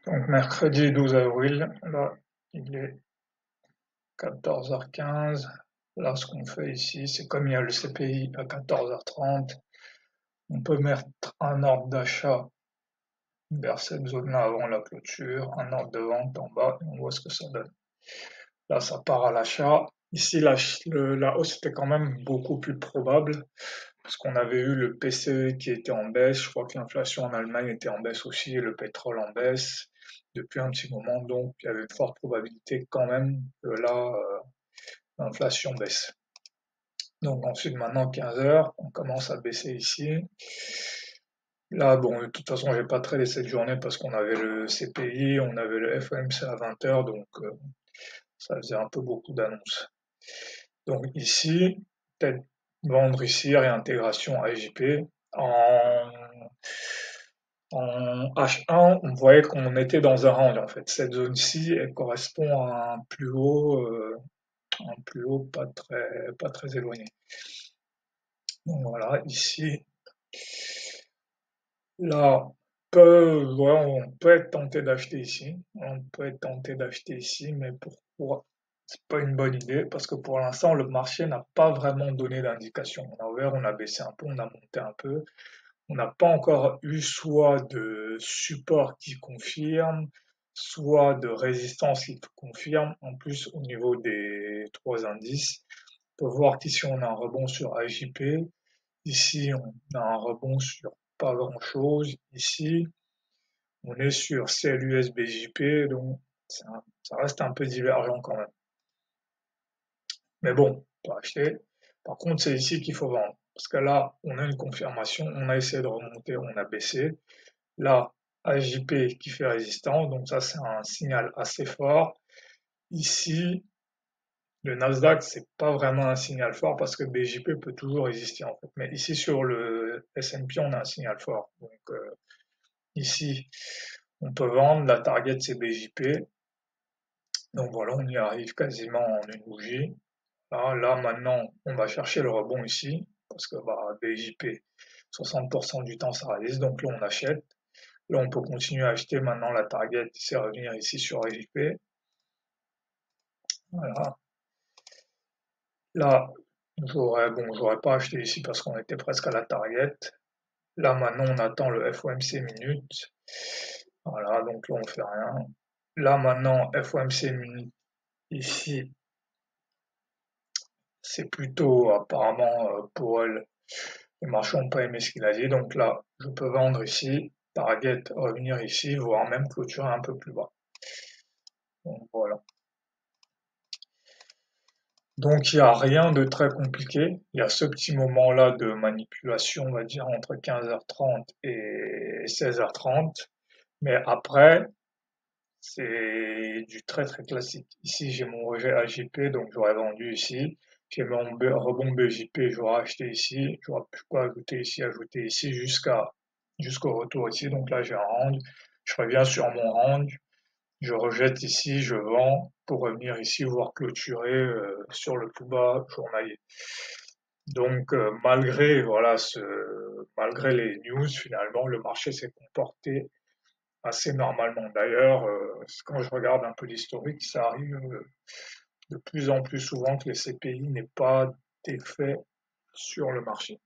Donc mercredi 12 avril, là il est 14h15. Là ce qu'on fait ici, c'est comme il y a le CPI à 14h30, on peut mettre un ordre d'achat vers cette zone-là avant la clôture, un ordre de vente en bas, et on voit ce que ça donne. Là ça part à l'achat. Ici la hausse était quand même beaucoup plus probable, parce qu'on avait eu le PCE qui était en baisse, je crois que l'inflation en Allemagne était en baisse aussi, et le pétrole en baisse depuis un petit moment, donc il y avait une forte probabilité quand même que là, l'inflation baisse. Donc ensuite, maintenant 15 heures, on commence à baisser ici. Là, bon, de toute façon, j'ai pas tradé cette journée parce qu'on avait le CPI, on avait le FOMC à 20 heures, donc ça faisait un peu beaucoup d'annonces. Donc ici, peut-être vendre ici, réintégration à JP. En H1, on voyait qu'on était dans un range en fait. Cette zone-ci, elle correspond à un plus haut pas très éloigné. Donc voilà, ici, là, on peut être tenté d'acheter ici. On peut être tenté d'acheter ici, mais c'est pas une bonne idée parce que pour l'instant, le marché n'a pas vraiment donné d'indication. On a ouvert, on a baissé un peu, on a monté un peu. On n'a pas encore eu soit de support qui confirme, soit de résistance qui confirme. En plus, au niveau des trois indices, on peut voir qu'ici on a un rebond sur AJP. Ici, on a un rebond sur pas grand-chose. Ici, on est sur CLUS BJP, donc ça reste un peu divergent quand même. Mais bon, on peut acheter. Par contre, c'est ici qu'il faut vendre. Parce que là, on a une confirmation, on a essayé de remonter, on a baissé. Là, AJP qui fait résistance, donc ça c'est un signal assez fort. Ici, le Nasdaq, c'est pas vraiment un signal fort parce que BJP peut toujours résister en fait. Mais ici sur le S&P, on a un signal fort. Donc ici, on peut vendre, la target c'est BJP. Donc voilà, on y arrive quasiment en une bougie. Là maintenant, on va chercher le rebond ici parce que BJP, 60% du temps ça résiste, donc là on achète. Là, on peut continuer à acheter maintenant la target, c'est revenir ici sur AJP. Voilà. Là, j'aurais pas acheté ici parce qu'on était presque à la target. Là, maintenant, on attend le FOMC minute. Voilà, donc là, on fait rien. Là, maintenant, FOMC minute, ici, c'est plutôt apparemment pour elle. Les marchands n'ont pas aimé ce qu'il a dit. Donc là, je peux vendre ici, target, revenir ici, voire même clôturer un peu plus bas. Donc voilà. Donc il n'y a rien de très compliqué. Il y a ce petit moment-là de manipulation, on va dire, entre 15h30 et 16h30. Mais après, c'est du très très classique. Ici, j'ai mon rejet AJP, donc j'aurais vendu ici. J'ai mon rebond BJP, j'aurais acheté ici. J'aurais pu quoi ajouter ici jusqu'au retour ici. Donc là, j'ai un range. Je reviens sur mon range. Je rejette ici, je vends pour revenir ici, voir clôturer sur le plus bas journalier. Donc malgré les news, finalement, le marché s'est comporté assez normalement. D'ailleurs, quand je regarde un peu l'historique, ça arrive de plus en plus souvent que les CPI n'aient pas d'effet sur le marché.